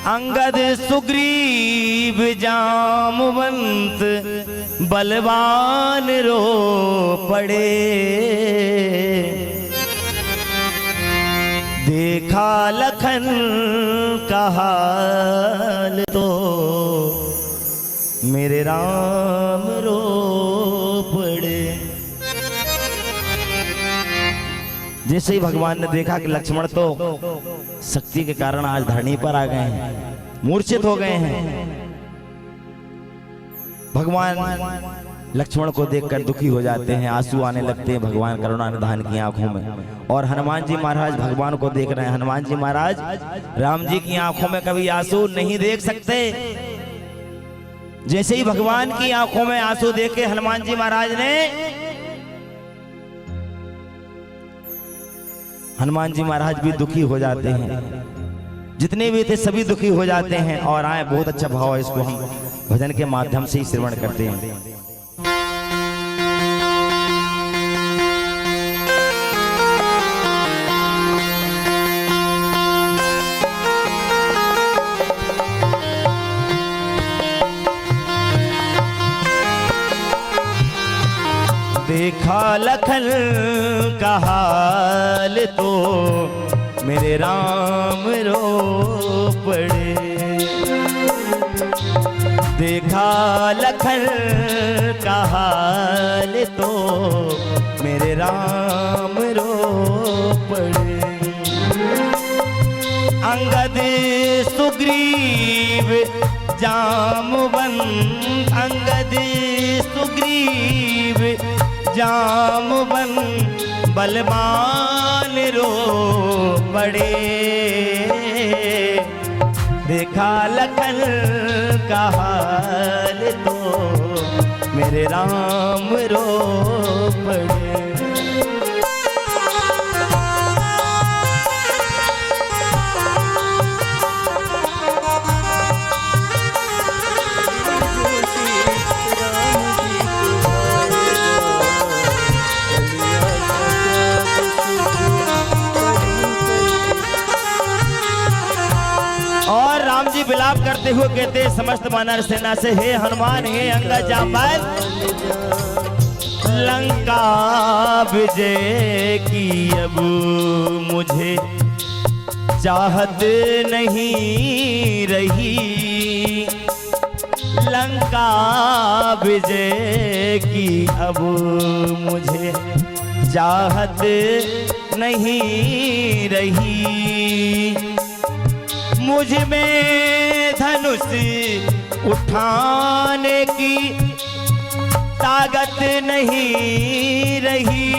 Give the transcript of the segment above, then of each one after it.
अंगद सुग्रीव जामवंत बलवान रो पड़े। देखा लखन का हाल तो मेरे राम रो पड़े। जैसे ही भगवान ने देखा कि लक्ष्मण तो शक्ति के कारण आज धरनी पर आ गए हैं, मूर्छित हो गए हैं, भगवान लक्ष्मण को देखकर दुखी हो जाते हैं, आंसू आने लगते हैं भगवान करुणा निधान की आंखों में। और हनुमान जी महाराज भगवान को देख रहे हैं। हनुमान जी महाराज राम जी की आंखों में कभी आंसू नहीं देख सकते। जैसे ही भगवान की आंखों में आंसू देखे हनुमान जी महाराज ने, हनुमान जी महाराज भी दुखी हो जाते हैं। जितने भी थे सभी दुखी हो जाते हैं। और आए बहुत अच्छा भाव है, इसको हम भजन के माध्यम से ही श्रवण करते हैं। देखा लखन का हाल तो मेरे राम रो पड़े। देखा लखन का हाल तो मेरे राम रो पड़े। अंगद सुग्रीव जामवंत, अंगद सुग्रीव जामवंत बलवान रो पड़े। देखा लखन का हाल तो मेरे राम रो पड़े। और राम जी विलाप करते हुए कहते समस्त वानर सेना से, हे हनुमान हे अंगद जामवंत, लंका विजय की अब मुझे चाहत नहीं रही। लंका विजय की अब मुझे चाहत नहीं रही। मुझ में धनुष उठाने की ताकत नहीं रही।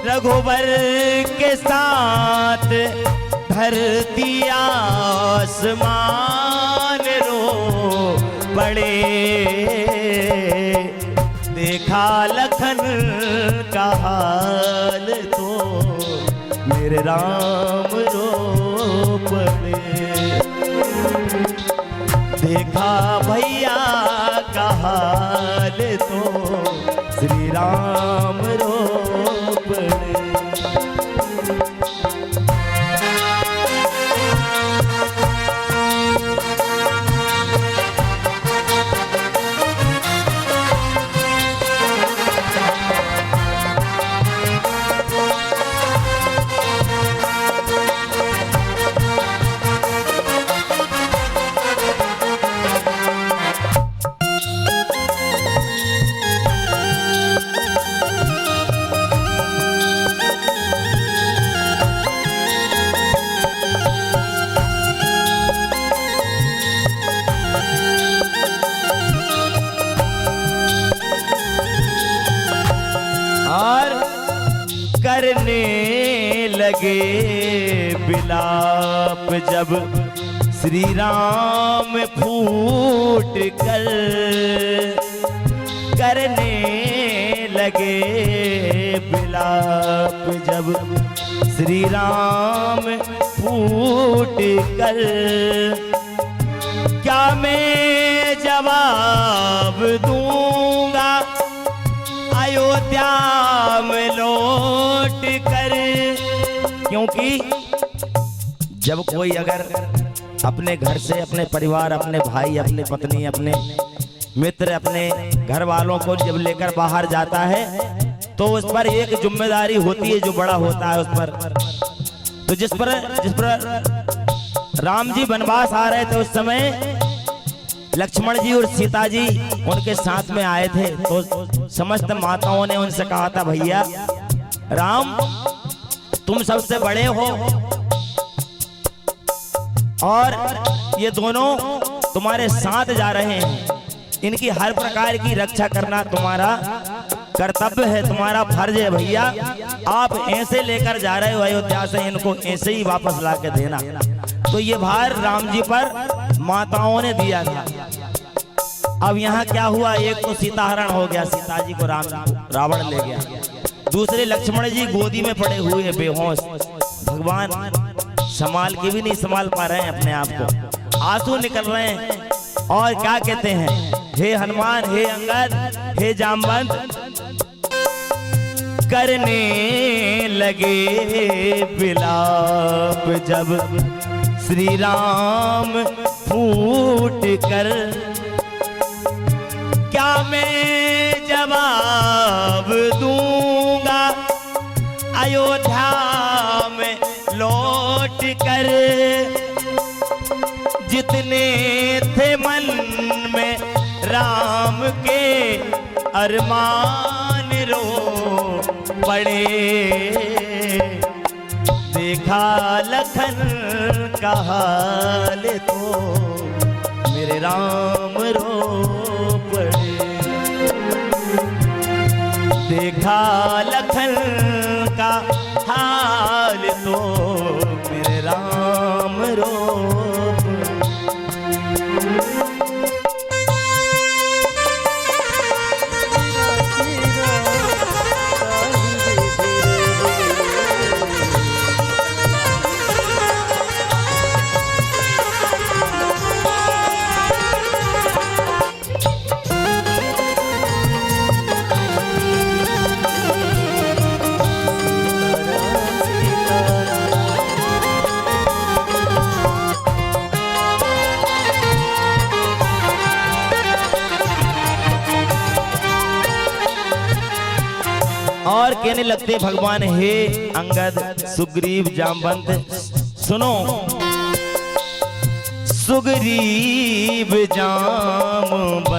रघुवर के साथ धरती आसमान रो पड़े। देखा लखन का हाल तो मेरे राम रो पड़े। देखा भैया का हाल तो श्री राम रो पड़े। करने लगे विलाप जब श्री राम फूट कर। करने लगे विलाप जब श्री राम फूट कर। क्या मैं जवाब दूंगा अयोध्या में लौट कर, क्योंकि जब कोई अगर अपने घर से अपने परिवार, अपने भाई, अपने पत्नी, अपने मित्र, अपने घर वालों को जब लेकर बाहर जाता है तो उस पर एक जिम्मेदारी होती है जो बड़ा होता है उस पर। तो जिस पर राम जी वनवास आ रहे थे उस समय लक्ष्मण जी और सीता जी उनके साथ में आए थे, तो समस्त माताओं ने उनसे कहा था, भैया राम तुम सबसे बड़े हो और ये दोनों तुम्हारे साथ जा रहे हैं, इनकी हर प्रकार की रक्षा करना तुम्हारा कर्तव्य है, तुम्हारा फर्ज है। भैया आप ऐसे लेकर जा रहे हो अयोध्या से, इनको ऐसे ही वापस ला के देना। तो ये भार राम जी पर माताओं ने दिया था। अब यहाँ क्या हुआ, एक तो सीता हरण हो गया, सीता जी को रावण ले गया। दूसरे लक्ष्मण जी गोदी में पड़े हुए बेहोश, भगवान संभाल के भी नहीं संभाल पा रहे हैं अपने आप को, आंसू निकल रहे हैं और क्या कहते हैं, हे हनुमान, हे अंगद, हे जामवंत, करने लगे विलाप जब श्री राम फूट कर, क्या मैं जवाब दूंगा अयोध्या में लौट कर, जितने थे मन में राम के अरमान रो पड़े, देखा लखन का हाल तो मेरे राम रो पड़े, देखा लखन का हाल तो मेरे राम रो और कहने लगते भगवान, हे अंगद, सुग्रीव, जामवंत, सुनो। सुग्रीव जामवंत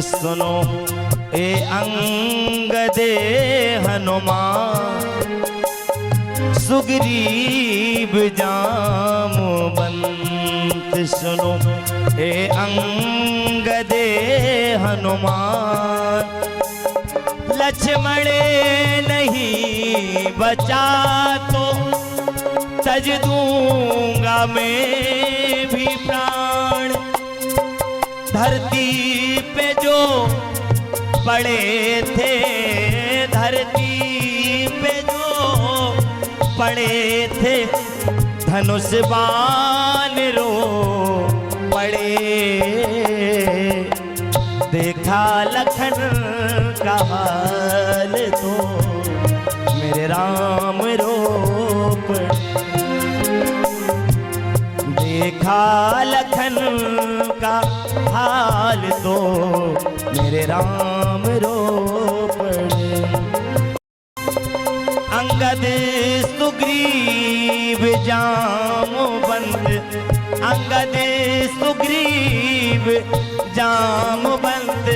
सुनो, ए अंगदे हनुमान, सुग्रीव जामवंत सुनो, ए अंगदे हनुमान, लक्ष्मण नहीं बचा तो तज दूंगा मैं भी प्राण, धरती पे जो पड़े थे, धरती पे जो पड़े थे, धनुष बाण रो पड़े, देखा लखन का हाल तो मेरे राम रो पड़े, देखा लखन का हाल तो मेरे राम रो पड़े। अंगद सुग्रीव जामवंत, अंगद सुग्रीव जामवंत,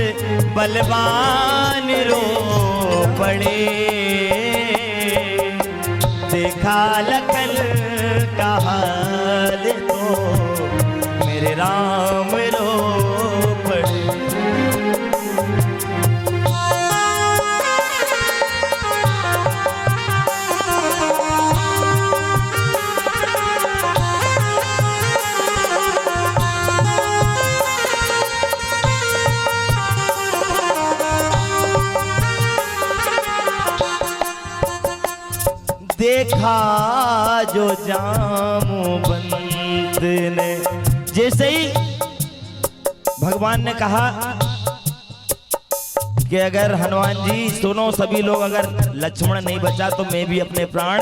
बलवान रो पड़े, देखा लखन का हाल तो मेरे राम रो पड़े। देखा जो जामवंत ने, जैसे ही भगवान ने कहा कि अगर हनुमान जी सुनो सभी लोग, अगर लक्ष्मण नहीं बचा तो मैं भी अपने प्राण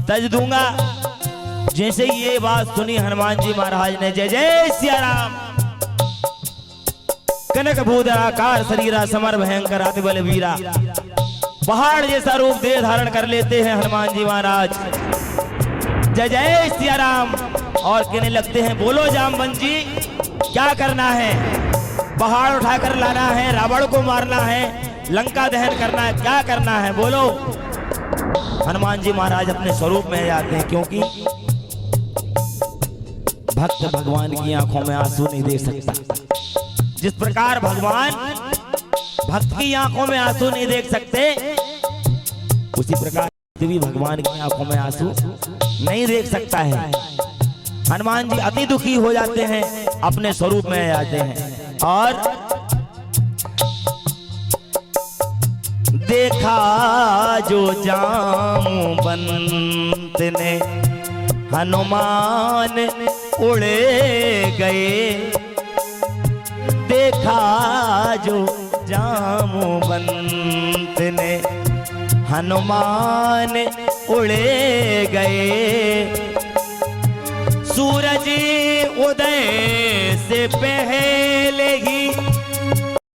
तज दूंगा, जैसे ये बात सुनी हनुमान जी महाराज ने, जय जय सिया राम। कनक भूधराकार शरीरा समर भयंकर अति बल वीरा, पहाड़ जैसा रूप देह धारण कर लेते हैं हनुमान जी महाराज। जय जय सिया राम। और कहने लगते हैं, बोलो जामवंत जी क्या करना है? पहाड़ उठाकर लाना है, रावण को मारना है, लंका दहन करना है, क्या करना है बोलो? हनुमान जी महाराज अपने स्वरूप में जाते हैं, क्योंकि भक्त भगवान की आंखों में आंसू नहीं देख सकता। जिस प्रकार भगवान भक्त की आंखों में आंसू नहीं देख सकते, उसी प्रकार भी भगवान की आंखों में आंसू नहीं देख सकता है। हनुमान जी अति दुखी हो जाते हैं, अपने स्वरूप में जाते हैं। और देखा जो जामवंत ने हनुमान उड़े गए, देखा जो जामवंत ने हनुमान उड़े गए, सूरज उदय से पहले ही